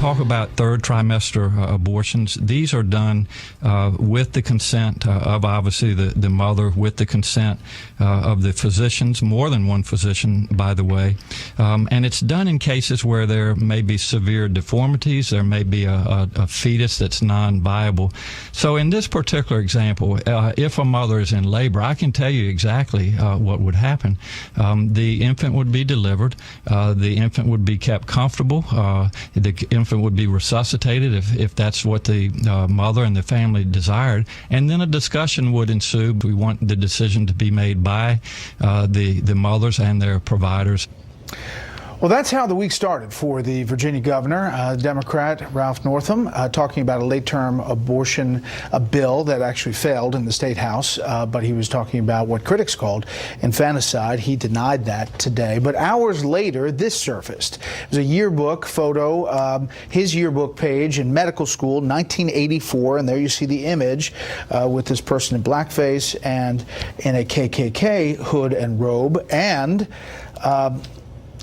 talk about third trimester abortions, these are done with the consent of obviously the mother, with the consent of the physicians, more than one physician, by the way. And it's done in cases where there may be severe deformities, there may be a fetus that's non-viable. So in this particular example, if a mother is in labor, I can tell you exactly what would happen. The infant would be delivered, the infant would be kept comfortable, the infant would be resuscitated if that's what the mother and the family desired, and then a discussion would ensue. We want the decision to be made by the mothers and their providers. Well, that's how the week started for the Virginia governor, Democrat Ralph Northam, talking about a late-term abortion bill that actually failed in the State House, but he was talking about what critics called infanticide. He denied that today. But hours later, this surfaced. It was a yearbook photo, his yearbook page in medical school, 1984, and there you see the image with this person in blackface and in a KKK hood and robe, and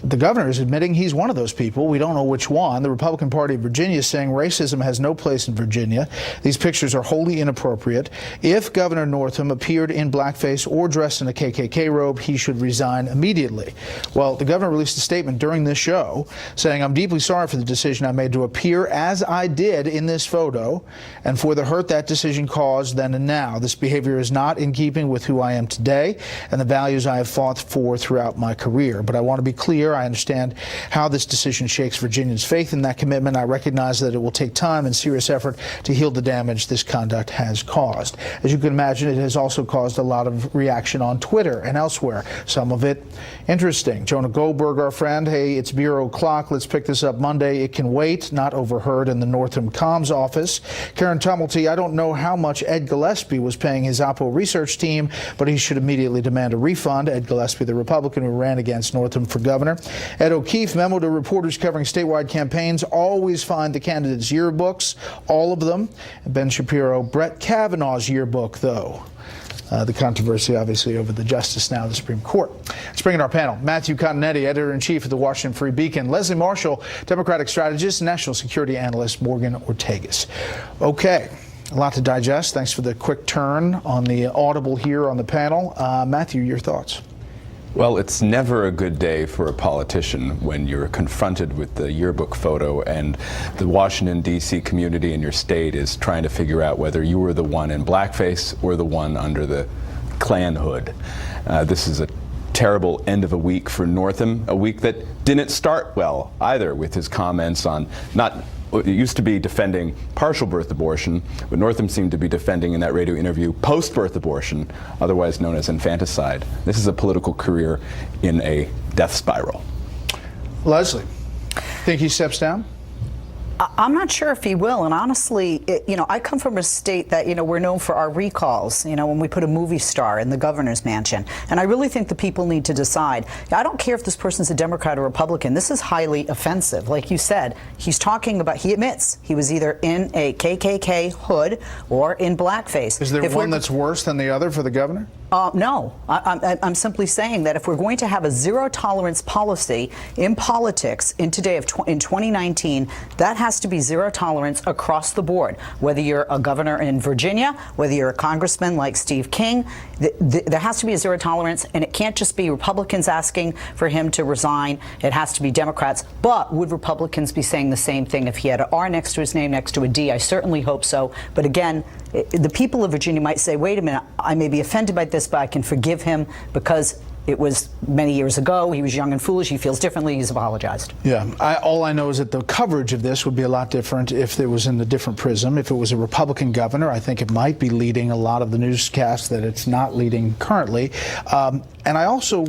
the governor is admitting he's one of those people. We don't know which one. The Republican Party of Virginia is saying racism has no place in Virginia. These pictures are wholly inappropriate. If Governor Northam appeared in blackface or dressed in a KKK robe, he should resign immediately. Well, the governor released a statement during this show saying, "I'm deeply sorry for the decision I made to appear as I did in this photo and for the hurt that decision caused then and now. This behavior is not in keeping with who I am today and the values I have fought for throughout my career. But I want to be clear. I understand how this decision shakes Virginians' faith in that commitment. I recognize that it will take time and serious effort to heal the damage this conduct has caused." As you can imagine, it has also caused a lot of reaction on Twitter and elsewhere. Some of it interesting. Jonah Goldberg, our friend, "Hey, it's Bureau Clock. Let's pick this up Monday. It can wait. Not overheard in the Northam Comms office." Karen Tumulty, "I don't know how much Ed Gillespie was paying his Oppo research team, but he should immediately demand a refund." Ed Gillespie, the Republican who ran against Northam for governor. Ed O'Keefe, memo to reporters covering statewide campaigns, "Always find the candidates' yearbooks, all of them." Ben Shapiro, "Brett Kavanaugh's yearbook, though." The controversy, obviously, over the justice now of the Supreme Court. Let's bring in our panel. Matthew Continetti, editor-in-chief of the Washington Free Beacon. Leslie Marshall, Democratic strategist, national security analyst, Morgan Ortagus. Okay. A lot to digest. Thanks for the quick turn on the audible here on the panel. Matthew, your thoughts? Well, it's never a good day for a politician when you're confronted with the yearbook photo and the Washington, D.C. community in your state is trying to figure out whether you were the one in blackface or the one under the Klan hood. This is a terrible end of a week for Northam, a week that didn't start well either with his comments on it used to be defending partial birth abortion, but Northam seemed to be defending in that radio interview post-birth abortion, otherwise known as infanticide. This is a political career in a death spiral. Leslie, think he steps down? I'm not sure if he will, and honestly, I come from a state that, we're known for our recalls, when we put a movie star in the governor's mansion, and I really think the people need to decide. I don't care if this person's a Democrat or Republican. This is highly offensive. Like you said, he's talking about, he admits he was either in a KKK hood or in blackface. Is there one that's worse than the other for the governor? No, I'm simply saying that if we're going to have a zero tolerance policy in politics in 2019, that has to be zero tolerance across the board. Whether you're a governor in Virginia, whether you're a congressman like Steve King, there has to be a zero tolerance, and it can't just be Republicans asking for him to resign. It has to be Democrats. But would Republicans be saying the same thing if he had an R next to his name, next to a D? I certainly hope so. But again, the people of Virginia might say, wait a minute, I may be offended by this, but I can forgive him because it was many years ago. He was young and foolish. He feels differently. He's apologized. Yeah. All I know is that the coverage of this would be a lot different if it was in a different prism. If it was a Republican governor, I think it might be leading a lot of the newscasts that it's not leading currently. And I also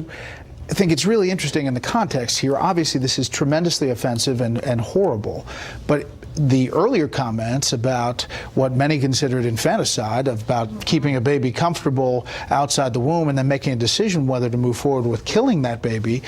think it's really interesting in the context here. Obviously, this is tremendously offensive and horrible. But the earlier comments about what many considered infanticide, about keeping a baby comfortable outside the womb and then making a decision whether to move forward with killing that baby,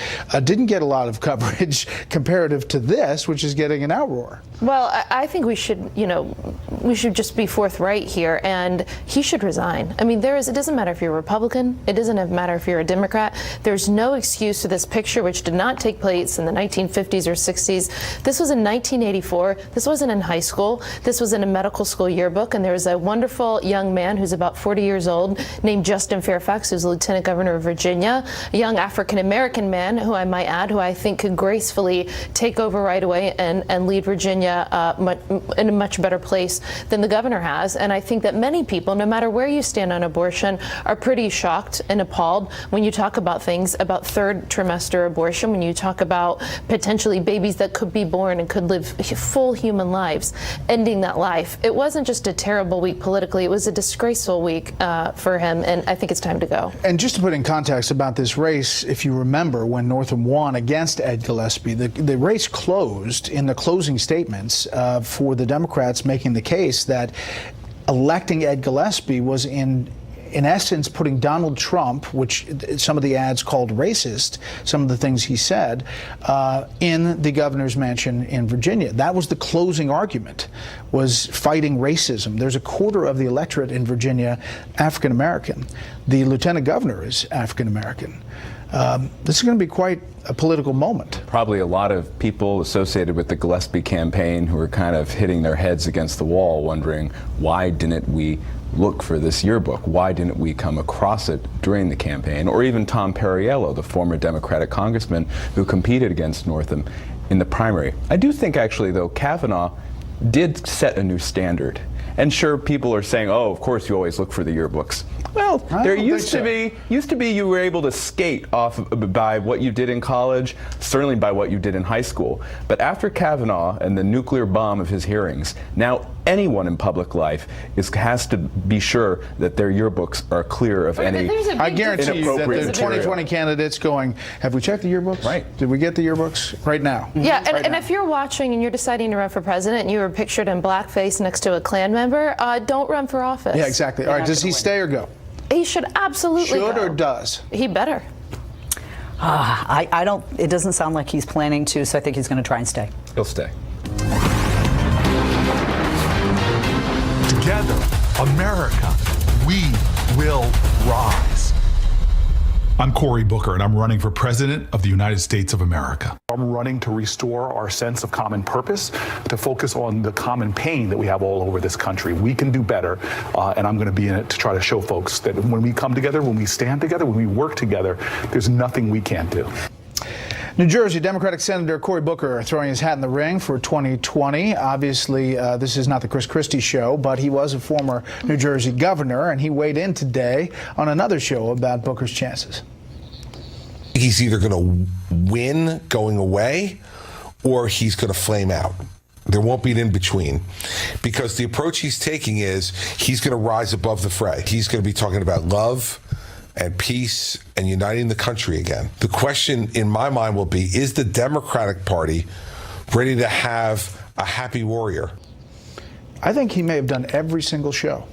didn't get a lot of coverage comparative to this, which is getting an outroar. Well, I think we should just be forthright here, and he should resign. I mean, it doesn't matter if you're a Republican, it doesn't matter if you're a Democrat. There's no excuse for this picture, which did not take place in the 1950s or 60s. This was in 1984. This wasn't in high school. This was in a medical school yearbook, and there's a wonderful young man who's about 40 years old named Justin Fairfax, who's Lieutenant Governor of Virginia, a young African-American man who I might add, who I think could gracefully take over right away and lead Virginia in a much better place than the governor has. And I think that many people, no matter where you stand on abortion, are pretty shocked and appalled when you talk about things about third trimester abortion, when you talk about potentially babies that could be born and could live full human lives, ending that life. It wasn't just a terrible week politically, it was a disgraceful week for him, and I think it's time to go. And just to put in context about this race, if you remember when Northam won against Ed Gillespie, the race closed in the closing statements for the Democrats, making the case that electing Ed Gillespie was in essence putting Donald Trump, which some of the ads called racist, some of the things he said, in the governor's mansion in Virginia. That was the closing argument, was fighting racism. There's a quarter of the electorate in Virginia African American. The lieutenant governor is African American. This is going to be quite a political moment. Probably a lot of people associated with the Gillespie campaign who are kind of hitting their heads against the wall, wondering, why didn't we look for this yearbook? Why didn't we come across it during the campaign? Or even Tom Perriello, the former Democratic congressman who competed against Northam in the primary. I do think, actually, though, Kavanaugh did set a new standard. And sure, people are saying, oh, of course you always look for the yearbooks. Well, there used to be you were able to skate off by what you did in college, certainly by what you did in high school. But after Kavanaugh and the nuclear bomb of his hearings, now anyone in public life has to be sure that their yearbooks are clear of any inappropriate I guarantee you that the 2020 candidates going, have we checked the yearbooks? Right. Did we get the yearbooks? Right now. Yeah, and, Right and now. if you're watching and you're deciding to run for president and you were pictured in blackface next to a Klan member, don't run for office. Yeah, exactly. All right, does he stay or go? He should absolutely Should go. or does? He better. I don't, it doesn't sound like he's planning to, so I think he's going to try and stay. He'll stay. Together, America, we will rise. I'm Cory Booker, and I'm running for President of the United States of America. I'm running to restore our sense of common purpose, to focus on the common pain that we have all over this country. We can do better, and I'm going to be in it to try to show folks that when we come together, when we stand together, when we work together, there's nothing we can't do. New Jersey Democratic Senator Cory Booker throwing his hat in the ring for 2020. Obviously, this is not the Chris Christie show, but he was a former New Jersey governor, and he weighed in today on another show about Booker's chances. He's either going to win going away or he's going to flame out. There won't be an in-between, because the approach he's taking is he's going to rise above the fray. He's going to be talking about love and peace and uniting the country again. The question in my mind will be, is the Democratic Party ready to have a happy warrior? I think he may have done every single show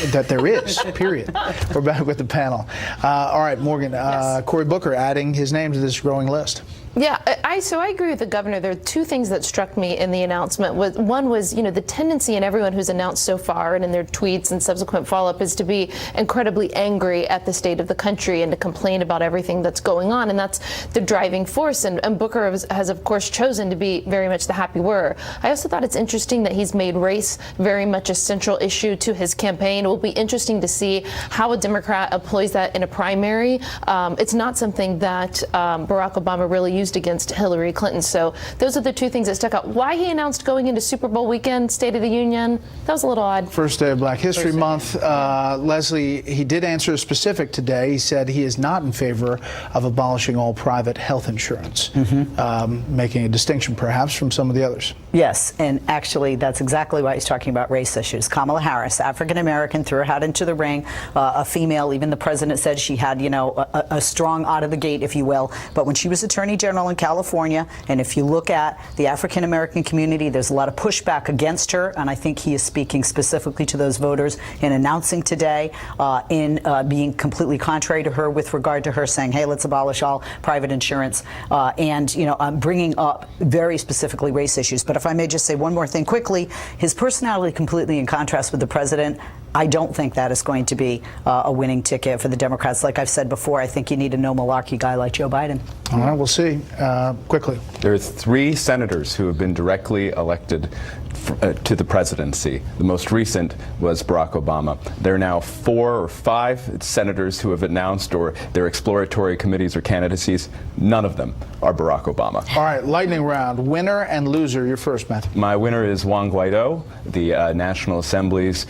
that there is, period. We're back with the panel. All right, Morgan, Yes. Cory Booker adding his name to this growing list. Yeah, so I agree with the governor. There are two things that struck me in the announcement. One was, the tendency in everyone who's announced so far and in their tweets and subsequent follow-up is to be incredibly angry at the state of the country and to complain about everything that's going on, and that's the driving force. And Booker has, of course, chosen to be very much the happy wearer. I also thought it's interesting that he's made race very much a central issue to his campaign. It will be interesting to see how a Democrat employs that in a primary. It's not something that Barack Obama really used against Hillary Clinton. So those are the two things that stuck out. Why he announced going into Super Bowl weekend, State of the Union, that was a little odd. First day of Black History Month. Leslie, he did answer a specific today. He said he is not in favor of abolishing all private health insurance, making a distinction perhaps from some of the others. Yes, and actually that's exactly why he's talking about race issues. Kamala Harris, African American, threw her hat into the ring, a female. Even the president said she had, a strong out of the gate, if you will. But when she was Attorney General in California, and if you look at the African American community, there's a lot of pushback against her, and I think he is speaking specifically to those voters in announcing today, in being completely contrary to her with regard to her saying, hey, let's abolish all private insurance, and bringing up very specifically race issues. But if I may just say one more thing quickly, his personality completely in contrast with the president. I don't think that is going to be a winning ticket for the Democrats. Like I've said before, I think you need a no malarkey guy like Joe Biden. All right, we'll see. Quickly. There are 3 senators who have been directly elected to the presidency. The most recent was Barack Obama. There are now 4 or 5 senators who have announced or their exploratory committees or candidacies. None of them are Barack Obama. All right, lightning round. Winner and loser. You're first, Matthew. My winner is Juan Guaido, the National Assembly's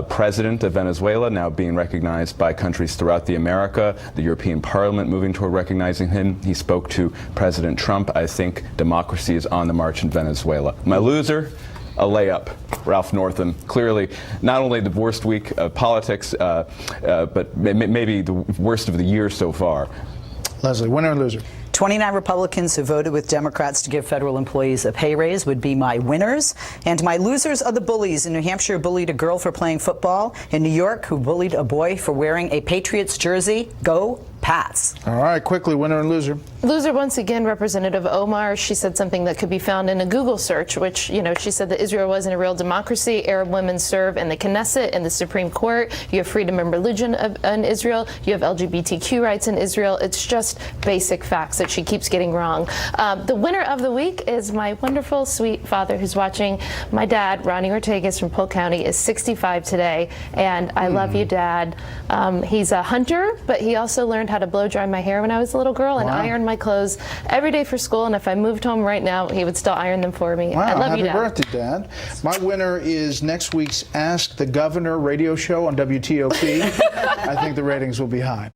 president of Venezuela, now being recognized by countries throughout the America, the European Parliament moving toward recognizing him. He spoke to President Trump. I think democracy is on the march in Venezuela. My loser, a layup. Ralph Northam, clearly not only the worst week of politics, but maybe the worst of the year so far. Leslie, winner and loser. 29 Republicans who voted with Democrats to give federal employees a pay raise would be my winners. And my losers are the bullies. In New Hampshire, who bullied a girl for playing football. In New York, who bullied a boy for wearing a Patriots jersey. Go Pats. All right, quickly, winner and loser. Loser, once again, Representative Omar. She said something that could be found in a Google search, which, she said that Israel wasn't a real democracy. Arab women serve in the Knesset and the Supreme Court. You have freedom and religion in Israel. You have LGBTQ rights in Israel. It's just basic facts that she keeps getting wrong. The winner of the week is my wonderful, sweet father who's watching. My dad, Ronnie Ortagus from Polk County, is 65 today, and I love you, Dad. He's a hunter, but he also learned how to blow dry my hair when I was a little girl and iron my clothes every day for school, and if I moved home right now, he would still iron them for me. Wow, I love you, Dad. Happy birthday, Dad. My winner is next week's Ask the Governor radio show on WTOP. I think the ratings will be high.